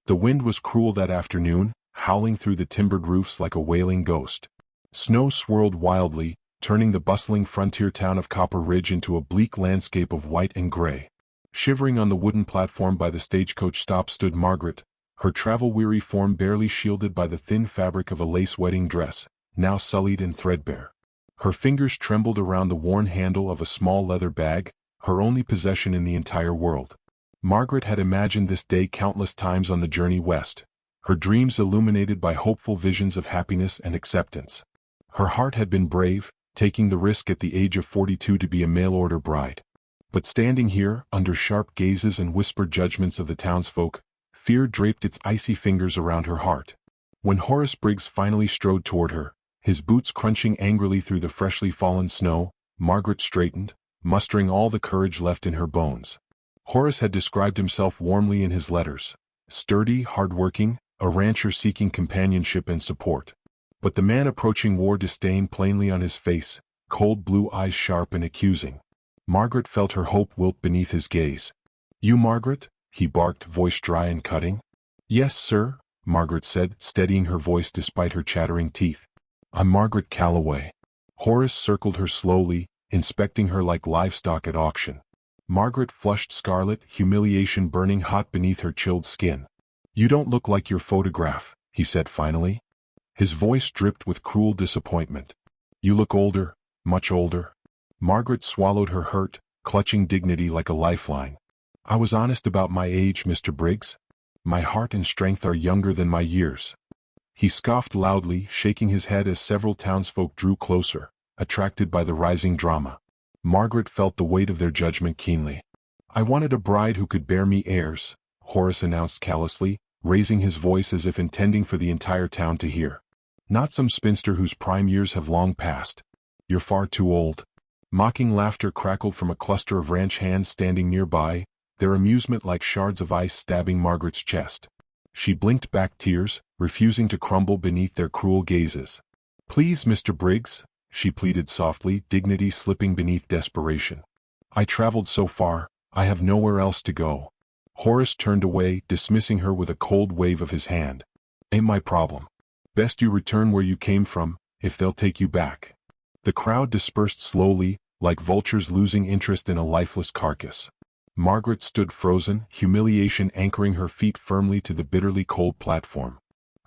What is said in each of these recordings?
The wind was cruel that afternoon, howling through the timbered roofs like a wailing ghost. Snow swirled wildly, turning the bustling frontier town of Copper Ridge into a bleak landscape of white and gray. Shivering on the wooden platform by the stagecoach stop stood Margaret, her travel-weary form barely shielded by the thin fabric of a lace wedding dress, now sullied and threadbare. Her fingers trembled around the worn handle of a small leather bag, her only possession in the entire world. Margaret had imagined this day countless times on the journey west, her dreams illuminated by hopeful visions of happiness and acceptance. Her heart had been brave, taking the risk at the age of 42 to be a mail-order bride. But standing here, under sharp gazes and whispered judgments of the townsfolk, fear draped its icy fingers around her heart. When Horace Briggs finally strode toward her, his boots crunching angrily through the freshly fallen snow, Margaret straightened, mustering all the courage left in her bones. Horace had described himself warmly in his letters: sturdy, hard-working, a rancher seeking companionship and support. But the man approaching wore disdain plainly on his face, cold blue eyes sharp and accusing. Margaret felt her hope wilt beneath his gaze. "You, Margaret?" he barked, voice dry and cutting. "Yes, sir," Margaret said, steadying her voice despite her chattering teeth. "I'm Margaret Calloway." Horace circled her slowly, inspecting her like livestock at auction. Margaret flushed scarlet, humiliation burning hot beneath her chilled skin. "You don't look like your photograph," he said finally. His voice dripped with cruel disappointment. "You look older, much older." Margaret swallowed her hurt, clutching dignity like a lifeline. "I was honest about my age, Mr. Briggs. My heart and strength are younger than my years." He scoffed loudly, shaking his head as several townsfolk drew closer, attracted by the rising drama. Margaret felt the weight of their judgment keenly. "I wanted a bride who could bear me heirs," Horace announced callously, raising his voice as if intending for the entire town to hear. "Not some spinster whose prime years have long passed. You're far too old." Mocking laughter crackled from a cluster of ranch hands standing nearby, their amusement like shards of ice stabbing Margaret's chest. She blinked back tears, refusing to crumble beneath their cruel gazes. "Please, Mr. Briggs," she pleaded softly, dignity slipping beneath desperation. "I traveled so far, I have nowhere else to go." Horace turned away, dismissing her with a cold wave of his hand. "Ain't my problem. Best you return where you came from, if they'll take you back." The crowd dispersed slowly, like vultures losing interest in a lifeless carcass. Margaret stood frozen, humiliation anchoring her feet firmly to the bitterly cold platform.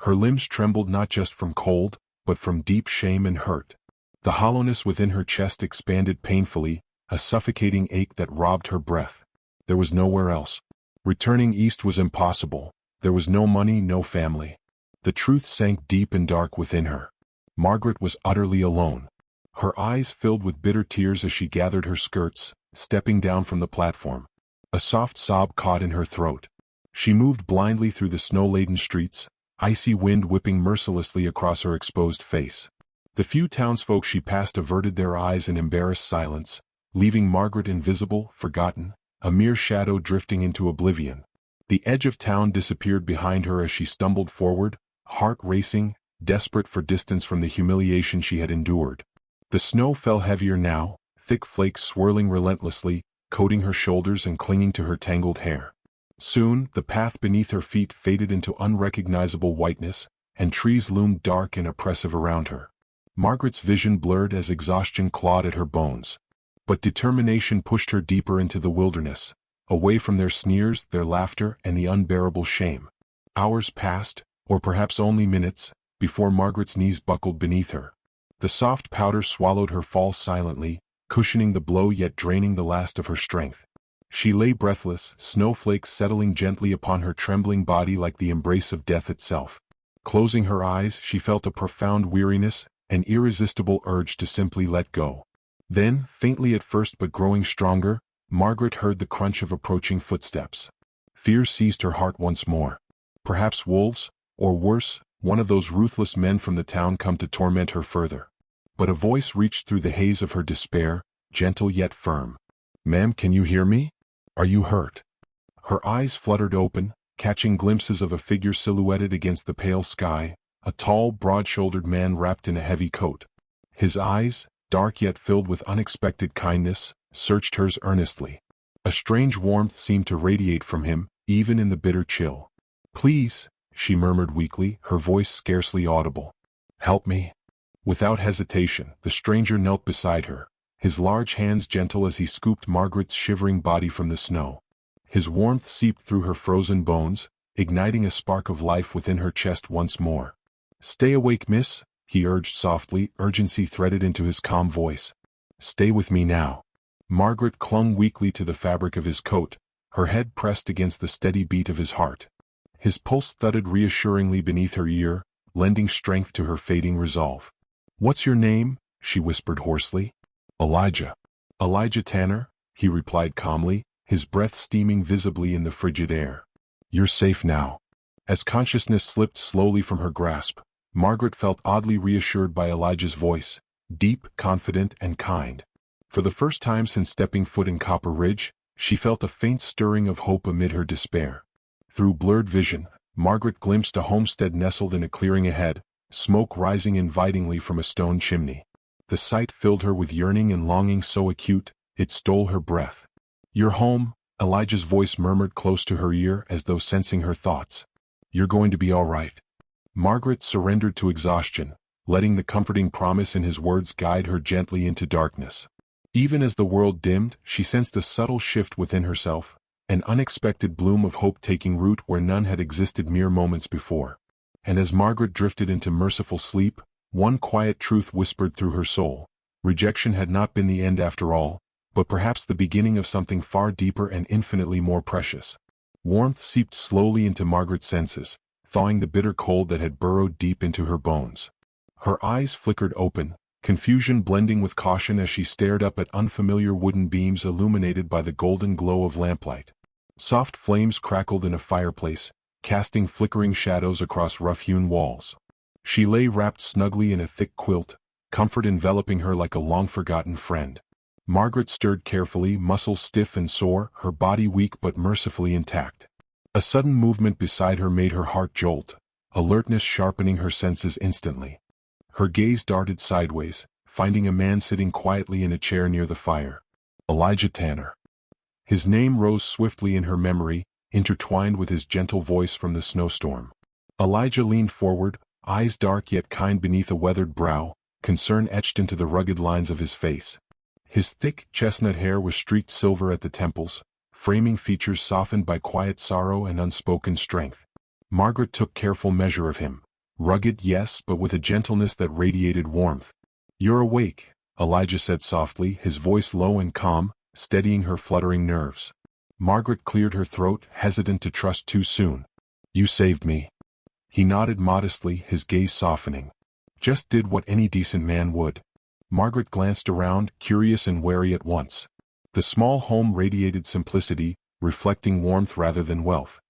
Her limbs trembled not just from cold, but from deep shame and hurt. The hollowness within her chest expanded painfully, a suffocating ache that robbed her breath. There was nowhere else. Returning east was impossible. There was no money, no family. The truth sank deep and dark within her. Margaret was utterly alone. Her eyes filled with bitter tears as she gathered her skirts, stepping down from the platform. A soft sob caught in her throat. She moved blindly through the snow-laden streets, icy wind whipping mercilessly across her exposed face. The few townsfolk she passed averted their eyes in embarrassed silence, leaving Margaret invisible, forgotten, a mere shadow drifting into oblivion. The edge of town disappeared behind her as she stumbled forward, heart racing, desperate for distance from the humiliation she had endured. The snow fell heavier now, thick flakes swirling relentlessly, coating her shoulders and clinging to her tangled hair. Soon, the path beneath her feet faded into unrecognizable whiteness, and trees loomed dark and oppressive around her. Margaret's vision blurred as exhaustion clawed at her bones. But determination pushed her deeper into the wilderness, away from their sneers, their laughter, and the unbearable shame. Hours passed, or perhaps only minutes, before Margaret's knees buckled beneath her. The soft powder swallowed her fall silently, cushioning the blow yet draining the last of her strength. She lay breathless, snowflakes settling gently upon her trembling body like the embrace of death itself. Closing her eyes, she felt a profound weariness, an irresistible urge to simply let go. Then, faintly at first but growing stronger, Margaret heard the crunch of approaching footsteps. Fear seized her heart once more. Perhaps wolves, or worse, one of those ruthless men from the town come to torment her further. But a voice reached through the haze of her despair, gentle yet firm. "Ma'am, can you hear me? Are you hurt?" Her eyes fluttered open, catching glimpses of a figure silhouetted against the pale sky, a tall, broad-shouldered man wrapped in a heavy coat. His eyes, dark yet filled with unexpected kindness, searched hers earnestly. A strange warmth seemed to radiate from him, even in the bitter chill. Please, she murmured weakly, her voice scarcely audible. Help me. Without hesitation, the stranger knelt beside her, his large hands gentle as he scooped Margaret's shivering body from the snow. His warmth seeped through her frozen bones, igniting a spark of life within her chest once more. Stay awake, miss, he urged softly, urgency threaded into his calm voice. Stay with me now. Margaret clung weakly to the fabric of his coat, her head pressed against the steady beat of his heart. His pulse thudded reassuringly beneath her ear, lending strength to her fading resolve. What's your name? She whispered hoarsely. Elijah. Elijah Tanner, he replied calmly, his breath steaming visibly in the frigid air. You're safe now. As consciousness slipped slowly from her grasp, Margaret felt oddly reassured by Elijah's voice, deep, confident, and kind. For the first time since stepping foot in Copper Ridge, she felt a faint stirring of hope amid her despair. Through blurred vision, Margaret glimpsed a homestead nestled in a clearing ahead, smoke rising invitingly from a stone chimney. The sight filled her with yearning and longing so acute, it stole her breath. You're home, Elijah's voice murmured close to her ear as though sensing her thoughts. You're going to be all right. Margaret surrendered to exhaustion, letting the comforting promise in his words guide her gently into darkness. Even as the world dimmed, she sensed a subtle shift within herself, an unexpected bloom of hope taking root where none had existed mere moments before. And as Margaret drifted into merciful sleep, one quiet truth whispered through her soul. Rejection had not been the end after all, but perhaps the beginning of something far deeper and infinitely more precious. Warmth seeped slowly into Margaret's senses, thawing the bitter cold that had burrowed deep into her bones. Her eyes flickered open, confusion blending with caution as she stared up at unfamiliar wooden beams illuminated by the golden glow of lamplight. Soft flames crackled in a fireplace, casting flickering shadows across rough-hewn walls. She lay wrapped snugly in a thick quilt, comfort enveloping her like a long-forgotten friend. Margaret stirred carefully, muscles stiff and sore, her body weak but mercifully intact. A sudden movement beside her made her heart jolt, alertness sharpening her senses instantly. Her gaze darted sideways, finding a man sitting quietly in a chair near the fire. Elijah Tanner. His name rose swiftly in her memory, intertwined with his gentle voice from the snowstorm. Elijah leaned forward, eyes dark yet kind beneath a weathered brow, concern etched into the rugged lines of his face. His thick, chestnut hair was streaked silver at the temples, framing features softened by quiet sorrow and unspoken strength. Margaret took careful measure of him. Rugged, yes, but with a gentleness that radiated warmth. You're awake, Elijah said softly, his voice low and calm, steadying her fluttering nerves. Margaret cleared her throat, hesitant to trust too soon. You saved me. He nodded modestly, his gaze softening. Just did what any decent man would. Margaret glanced around, curious and wary at once. The small home radiated simplicity, reflecting warmth rather than wealth.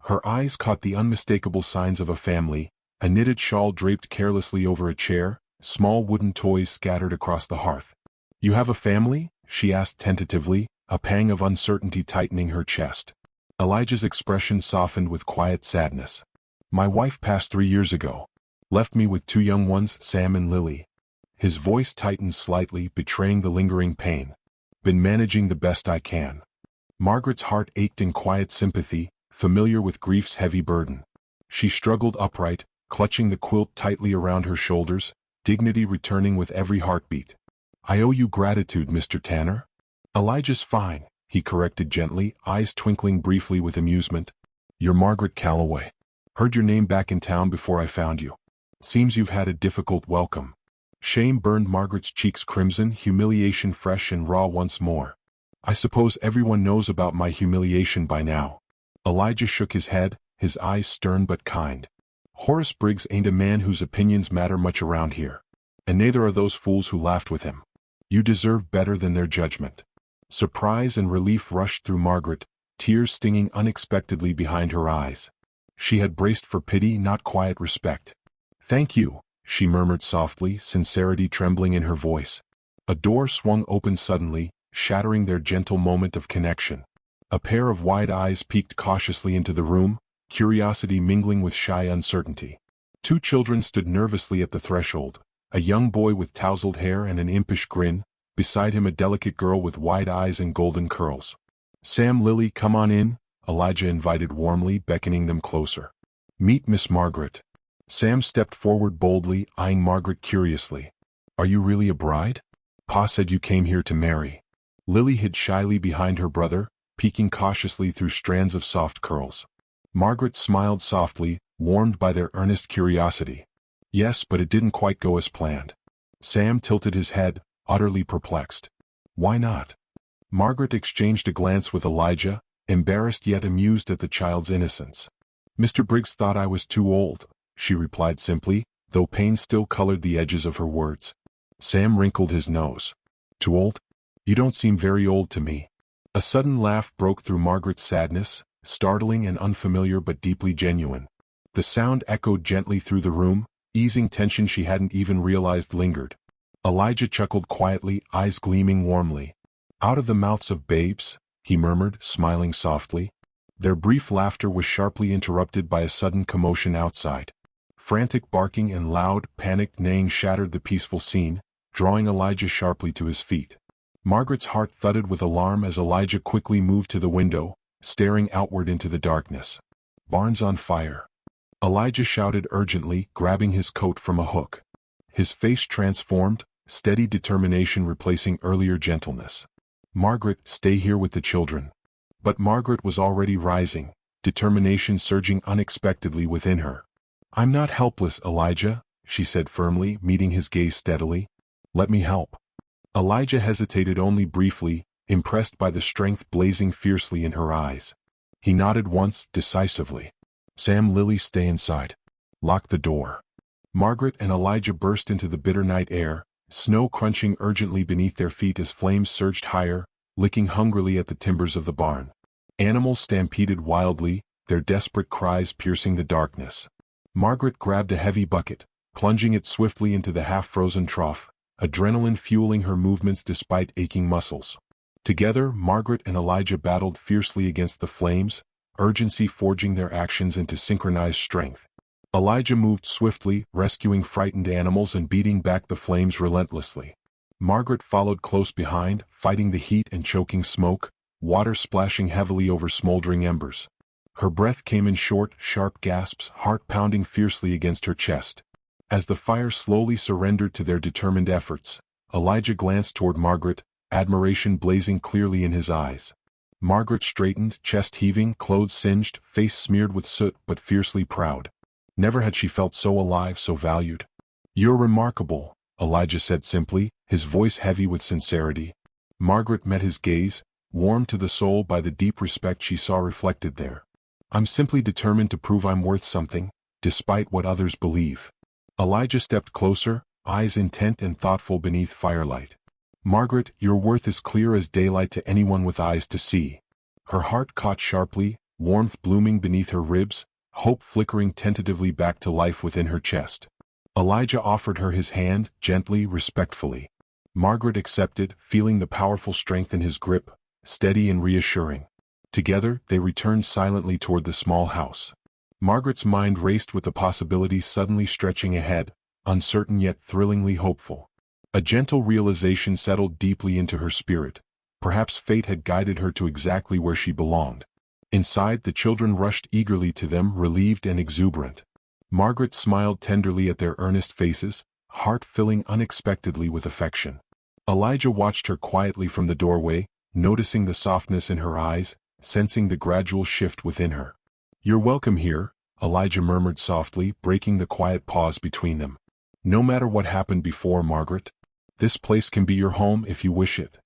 Her eyes caught the unmistakable signs of a family, a knitted shawl draped carelessly over a chair, small wooden toys scattered across the hearth. You have a family? She asked tentatively, a pang of uncertainty tightening her chest. Elijah's expression softened with quiet sadness. My wife passed 3 years ago. Left me with 2 young ones, Sam and Lily. His voice tightened slightly, betraying the lingering pain. Been managing the best I can. Margaret's heart ached in quiet sympathy, familiar with grief's heavy burden. She struggled upright, clutching the quilt tightly around her shoulders, dignity returning with every heartbeat. I owe you gratitude, Mr. Tanner. Elijah's fine, he corrected gently, eyes twinkling briefly with amusement. You're Margaret Calloway. Heard your name back in town before I found you. Seems you've had a difficult welcome. Shame burned Margaret's cheeks crimson, humiliation fresh and raw once more. I suppose everyone knows about my humiliation by now. Elijah shook his head, his eyes stern but kind. Horace Briggs ain't a man whose opinions matter much around here. And neither are those fools who laughed with him. You deserve better than their judgment. Surprise and relief rushed through Margaret, tears stinging unexpectedly behind her eyes. She had braced for pity, not quiet respect. Thank you, she murmured softly, sincerity trembling in her voice. A door swung open suddenly, shattering their gentle moment of connection. A pair of wide eyes peeked cautiously into the room, curiosity mingling with shy uncertainty. 2 children stood nervously at the threshold, a young boy with tousled hair and an impish grin, beside him a delicate girl with wide eyes and golden curls. Sam, Lily, come on in, Elijah invited warmly, beckoning them closer. Meet Miss Margaret. Sam stepped forward boldly, eyeing Margaret curiously. Are you really a bride? Pa said you came here to marry. Lily hid shyly behind her brother, peeking cautiously through strands of soft curls. Margaret smiled softly, warmed by their earnest curiosity. Yes, but it didn't quite go as planned. Sam tilted his head, utterly perplexed. Why not? Margaret exchanged a glance with Elijah, embarrassed yet amused at the child's innocence. Mr. Briggs thought I was too old, she replied simply, though pain still colored the edges of her words. Sam wrinkled his nose. Too old? You don't seem very old to me. A sudden laugh broke through Margaret's sadness, startling and unfamiliar but deeply genuine. The sound echoed gently through the room, easing tension she hadn't even realized lingered. Elijah chuckled quietly, eyes gleaming warmly. Out of the mouths of babes, he murmured, smiling softly. Their brief laughter was sharply interrupted by a sudden commotion outside. Frantic barking and loud, panicked neighing shattered the peaceful scene, drawing Elijah sharply to his feet. Margaret's heart thudded with alarm as Elijah quickly moved to the window, staring outward into the darkness. Barn's on fire. Elijah shouted urgently, grabbing his coat from a hook. His face transformed, steady determination replacing earlier gentleness. Margaret, stay here with the children. But Margaret was already rising, determination surging unexpectedly within her. I'm not helpless, Elijah, she said firmly, meeting his gaze steadily. Let me help. Elijah hesitated only briefly, impressed by the strength blazing fiercely in her eyes. He nodded once, decisively. Sam, Lily, stay inside. Lock the door. Margaret and Elijah burst into the bitter night air, snow crunching urgently beneath their feet as flames surged higher, licking hungrily at the timbers of the barn. Animals stampeded wildly, their desperate cries piercing the darkness. Margaret grabbed a heavy bucket, plunging it swiftly into the half-frozen trough, adrenaline fueling her movements despite aching muscles. Together, Margaret and Elijah battled fiercely against the flames, urgency forging their actions into synchronized strength. Elijah moved swiftly, rescuing frightened animals and beating back the flames relentlessly. Margaret followed close behind, fighting the heat and choking smoke, water splashing heavily over smoldering embers. Her breath came in short, sharp gasps, heart pounding fiercely against her chest. As the fire slowly surrendered to their determined efforts, Elijah glanced toward Margaret, admiration blazing clearly in his eyes. Margaret straightened, chest heaving, clothes singed, face smeared with soot but fiercely proud. Never had she felt so alive, so valued. You're remarkable, Elijah said simply, his voice heavy with sincerity. Margaret met his gaze, warmed to the soul by the deep respect she saw reflected there. I'm simply determined to prove I'm worth something, despite what others believe. Elijah stepped closer, eyes intent and thoughtful beneath firelight. Margaret, your worth is clear as daylight to anyone with eyes to see. Her heart caught sharply, warmth blooming beneath her ribs, hope flickering tentatively back to life within her chest. Elijah offered her his hand, gently, respectfully. Margaret accepted, feeling the powerful strength in his grip, steady and reassuring. Together, they returned silently toward the small house. Margaret's mind raced with the possibilities suddenly stretching ahead, uncertain yet thrillingly hopeful. A gentle realization settled deeply into her spirit. Perhaps fate had guided her to exactly where she belonged. Inside, the children rushed eagerly to them, relieved and exuberant. Margaret smiled tenderly at their earnest faces, heart filling unexpectedly with affection. Elijah watched her quietly from the doorway, noticing the softness in her eyes, sensing the gradual shift within her. You're welcome here, Elijah murmured softly, breaking the quiet pause between them. No matter what happened before, Margaret, this place can be your home if you wish it.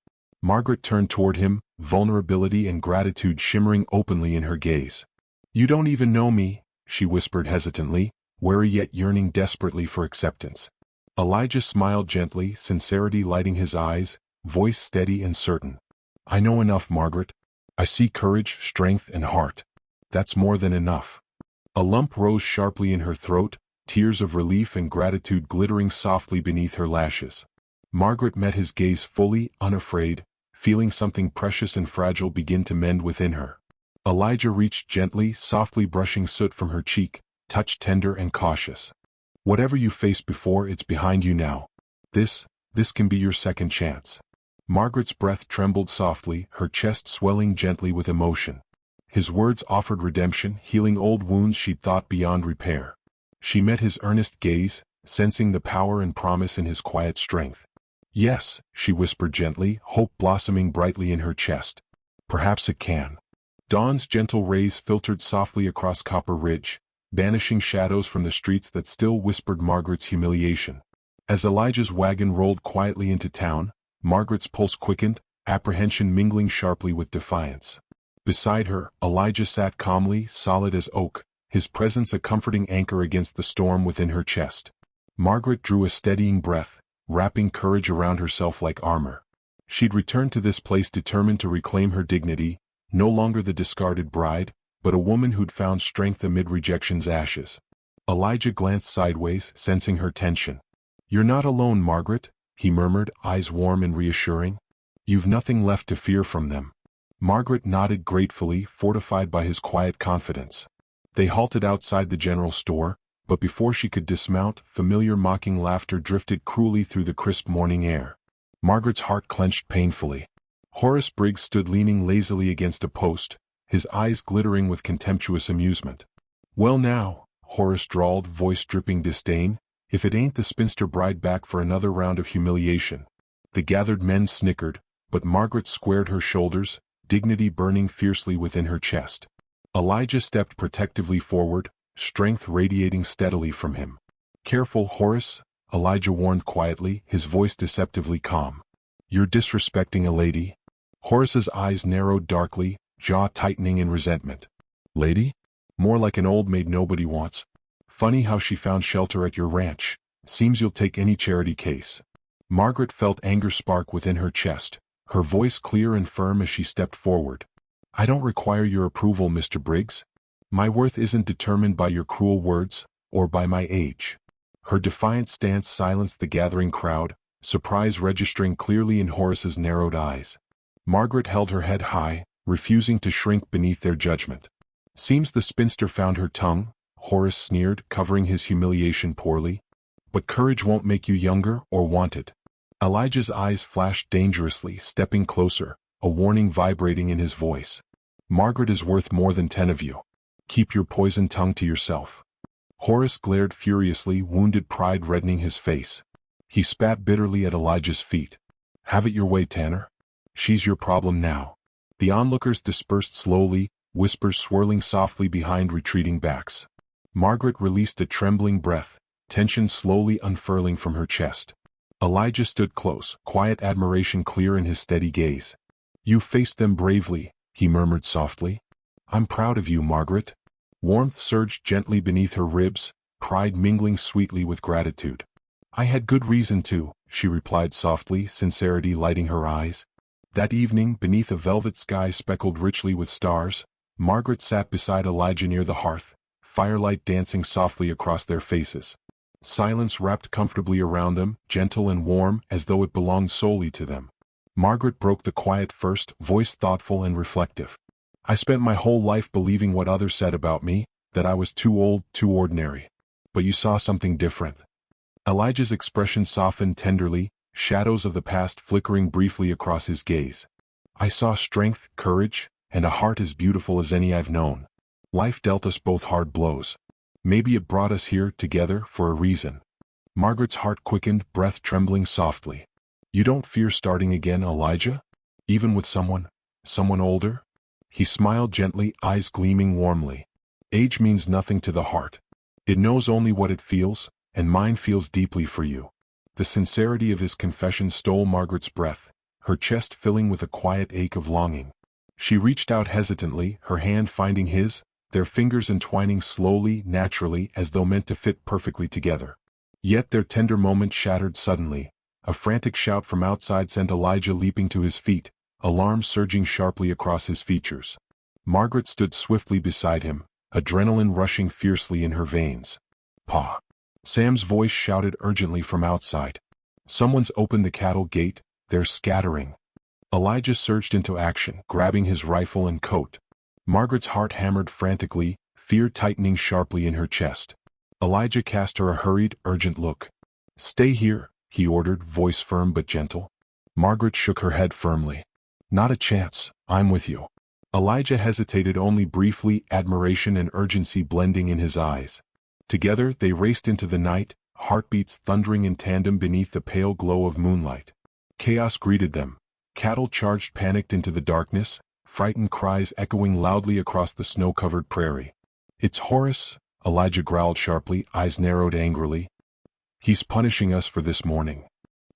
Margaret turned toward him, vulnerability and gratitude shimmering openly in her gaze. You don't even know me, she whispered hesitantly, wary yet yearning desperately for acceptance. Elijah smiled gently, sincerity lighting his eyes, voice steady and certain. I know enough, Margaret. I see courage, strength, and heart. That's more than enough. A lump rose sharply in her throat, tears of relief and gratitude glittering softly beneath her lashes. Margaret met his gaze fully, unafraid, feeling something precious and fragile begin to mend within her. Elijah reached gently, softly brushing soot from her cheek, touch tender and cautious. Whatever you faced before, it's behind you now. This can be your second chance. Margaret's breath trembled softly, her chest swelling gently with emotion. His words offered redemption, healing old wounds she'd thought beyond repair. She met his earnest gaze, sensing the power and promise in his quiet strength. "Yes," she whispered gently, hope blossoming brightly in her chest. "Perhaps it can." Dawn's gentle rays filtered softly across Copper Ridge, banishing shadows from the streets that still whispered Margaret's humiliation. As Elijah's wagon rolled quietly into town, Margaret's pulse quickened, apprehension mingling sharply with defiance. Beside her, Elijah sat calmly, solid as oak, his presence a comforting anchor against the storm within her chest. Margaret drew a steadying breath, wrapping courage around herself like armor. She'd returned to this place determined to reclaim her dignity, no longer the discarded bride, but a woman who'd found strength amid rejection's ashes. Elijah glanced sideways, sensing her tension. "You're not alone, Margaret," he murmured, eyes warm and reassuring. "You've nothing left to fear from them." Margaret nodded gratefully, fortified by his quiet confidence. They halted outside the general store, but before she could dismount, familiar mocking laughter drifted cruelly through the crisp morning air. Margaret's heart clenched painfully. Horace Briggs stood leaning lazily against a post, his eyes glittering with contemptuous amusement. "Well now," Horace drawled, voice dripping disdain, "if it ain't the spinster bride back for another round of humiliation." The gathered men snickered, but Margaret squared her shoulders, dignity burning fiercely within her chest. Elijah stepped protectively forward, strength radiating steadily from him. "Careful, Horace," Elijah warned quietly, his voice deceptively calm. "You're disrespecting a lady." Horace's eyes narrowed darkly, jaw tightening in resentment. "Lady? More like an old maid nobody wants. Funny how she found shelter at your ranch. Seems you'll take any charity case." Margaret felt anger spark within her chest, her voice clear and firm as she stepped forward. "I don't require your approval, Mr. Briggs. My worth isn't determined by your cruel words, or by my age." Her defiant stance silenced the gathering crowd, surprise registering clearly in Horace's narrowed eyes. Margaret held her head high, refusing to shrink beneath their judgment. "Seems the spinster found her tongue," Horace sneered, covering his humiliation poorly. "But courage won't make you younger or wanted." Elijah's eyes flashed dangerously, stepping closer, a warning vibrating in his voice. "Margaret is worth more than 10 of you. Keep your poisoned tongue to yourself." Horace glared furiously, wounded pride reddening his face. He spat bitterly at Elijah's feet. "Have it your way, Tanner. She's your problem now." The onlookers dispersed slowly, whispers swirling softly behind retreating backs. Margaret released a trembling breath, tension slowly unfurling from her chest. Elijah stood close, quiet admiration clear in his steady gaze. "You faced them bravely," he murmured softly. "I'm proud of you, Margaret." Warmth surged gently beneath her ribs, pride mingling sweetly with gratitude. "I had good reason to," she replied softly, sincerity lighting her eyes. That evening, beneath a velvet sky speckled richly with stars, Margaret sat beside Elijah near the hearth, firelight dancing softly across their faces. Silence wrapped comfortably around them, gentle and warm, as though it belonged solely to them. Margaret broke the quiet first, voice thoughtful and reflective. "I spent my whole life believing what others said about me, that I was too old, too ordinary. But you saw something different." Elijah's expression softened tenderly, shadows of the past flickering briefly across his gaze. "I saw strength, courage, and a heart as beautiful as any I've known. Life dealt us both hard blows. Maybe it brought us here, together, for a reason." Margaret's heart quickened, breath trembling softly. "You don't fear starting again, Elijah? Even with someone older?" He smiled gently, eyes gleaming warmly. "Age means nothing to the heart. It knows only what it feels, and mine feels deeply for you." The sincerity of his confession stole Margaret's breath, her chest filling with a quiet ache of longing. She reached out hesitantly, her hand finding his, their fingers entwining slowly, naturally, as though meant to fit perfectly together. Yet their tender moment shattered suddenly. A frantic shout from outside sent Elijah leaping to his feet, alarm surging sharply across his features. Margaret stood swiftly beside him, adrenaline rushing fiercely in her veins. "Pa!" Sam's voice shouted urgently from outside. "Someone's opened the cattle gate, they're scattering." Elijah surged into action, grabbing his rifle and coat. Margaret's heart hammered frantically, fear tightening sharply in her chest. Elijah cast her a hurried, urgent look. "Stay here," he ordered, voice firm but gentle. Margaret shook her head firmly. "Not a chance, I'm with you." Elijah hesitated only briefly, admiration and urgency blending in his eyes. Together they raced into the night, heartbeats thundering in tandem beneath the pale glow of moonlight. Chaos greeted them. Cattle charged panicked into the darkness, frightened cries echoing loudly across the snow-covered prairie. "It's Horace," Elijah growled sharply, eyes narrowed angrily. "He's punishing us for this morning."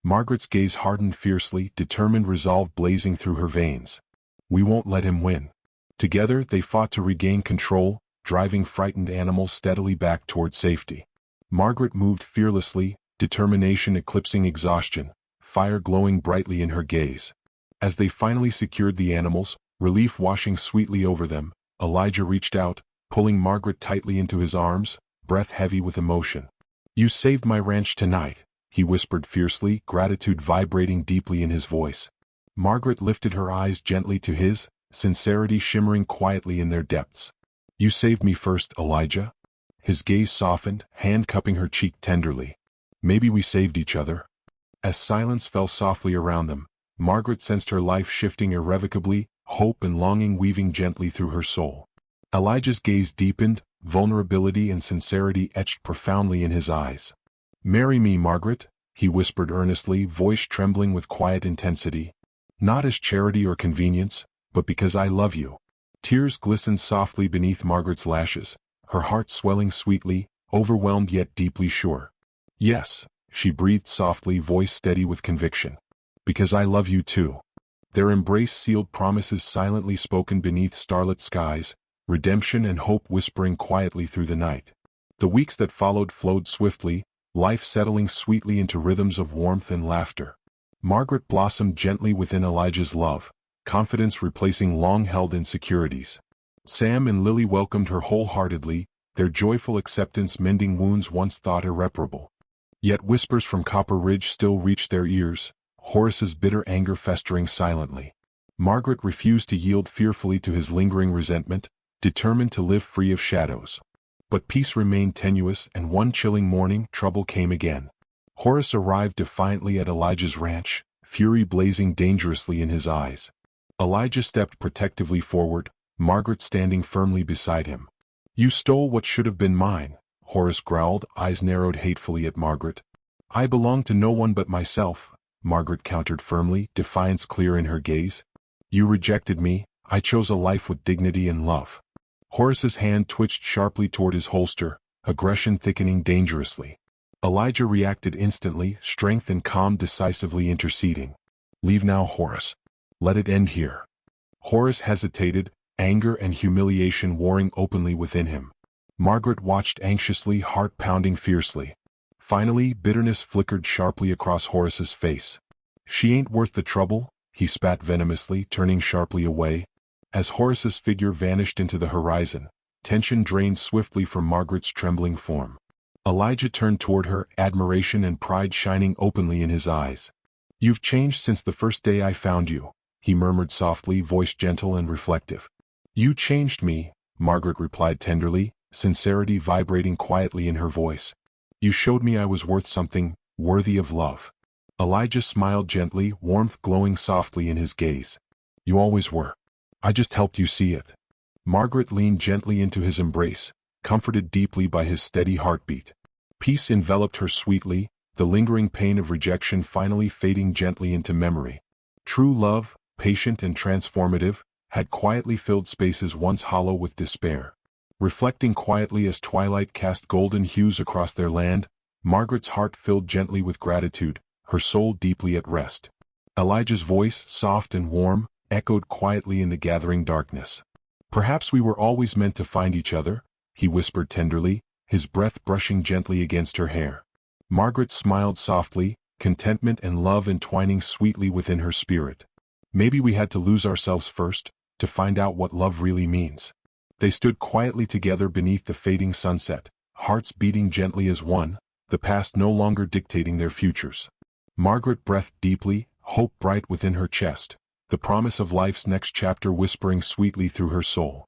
Margaret's gaze hardened fiercely, determined resolve blazing through her veins. "We won't let him win." Together they fought to regain control, driving frightened animals steadily back toward safety. Margaret moved fearlessly, determination eclipsing exhaustion, fire glowing brightly in her gaze. As they finally secured the animals, relief washing sweetly over them, Elijah reached out, pulling Margaret tightly into his arms, breath heavy with emotion. "You saved my ranch tonight," he whispered fiercely, gratitude vibrating deeply in his voice. Margaret lifted her eyes gently to his, sincerity shimmering quietly in their depths. "You saved me first, Elijah." His gaze softened, hand cupping her cheek tenderly. "Maybe we saved each other." As silence fell softly around them, Margaret sensed her life shifting irrevocably, hope and longing weaving gently through her soul. Elijah's gaze deepened, vulnerability and sincerity etched profoundly in his eyes. "Marry me, Margaret," he whispered earnestly, voice trembling with quiet intensity. "Not as charity or convenience, but because I love you." Tears glistened softly beneath Margaret's lashes, her heart swelling sweetly, overwhelmed yet deeply sure. "Yes," she breathed softly, voice steady with conviction. "Because I love you too." Their embrace sealed promises silently spoken beneath starlit skies, redemption and hope whispering quietly through the night. The weeks that followed flowed swiftly, life settling sweetly into rhythms of warmth and laughter. Margaret blossomed gently within Elijah's love, confidence replacing long-held insecurities. Sam and Lily welcomed her wholeheartedly, their joyful acceptance mending wounds once thought irreparable. Yet whispers from Copper Ridge still reached their ears, Horace's bitter anger festering silently. Margaret refused to yield fearfully to his lingering resentment, determined to live free of shadows. But peace remained tenuous, and one chilling morning trouble came again. Horace arrived defiantly at Elijah's ranch, fury blazing dangerously in his eyes. Elijah stepped protectively forward, Margaret standing firmly beside him. "You stole what should have been mine," Horace growled, eyes narrowed hatefully at Margaret. "I belong to no one but myself," Margaret countered firmly, defiance clear in her gaze. "You rejected me, I chose a life with dignity and love." Horace's hand twitched sharply toward his holster, aggression thickening dangerously. Elijah reacted instantly, strength and calm decisively interceding. "Leave now, Horace. Let it end here." Horace hesitated, anger and humiliation warring openly within him. Margaret watched anxiously, heart pounding fiercely. Finally, bitterness flickered sharply across Horace's face. "She ain't worth the trouble," he spat venomously, turning sharply away. As Horace's figure vanished into the horizon, tension drained swiftly from Margaret's trembling form. Elijah turned toward her, admiration and pride shining openly in his eyes. "You've changed since the first day I found you," he murmured softly, voice gentle and reflective. "You changed me," Margaret replied tenderly, sincerity vibrating quietly in her voice. "You showed me I was worth something, worthy of love." Elijah smiled gently, warmth glowing softly in his gaze. "You always were. I just helped you see it." Margaret leaned gently into his embrace, comforted deeply by his steady heartbeat. Peace enveloped her sweetly, the lingering pain of rejection finally fading gently into memory. True love, patient and transformative, had quietly filled spaces once hollow with despair. Reflecting quietly as twilight cast golden hues across their land, Margaret's heart filled gently with gratitude, her soul deeply at rest. Elijah's voice, soft and warm, echoed quietly in the gathering darkness. "Perhaps we were always meant to find each other," he whispered tenderly, his breath brushing gently against her hair. Margaret smiled softly, contentment and love entwining sweetly within her spirit. "Maybe we had to lose ourselves first, to find out what love really means." They stood quietly together beneath the fading sunset, hearts beating gently as one, the past no longer dictating their futures. Margaret breathed deeply, hope bright within her chest, the promise of life's next chapter whispering sweetly through her soul.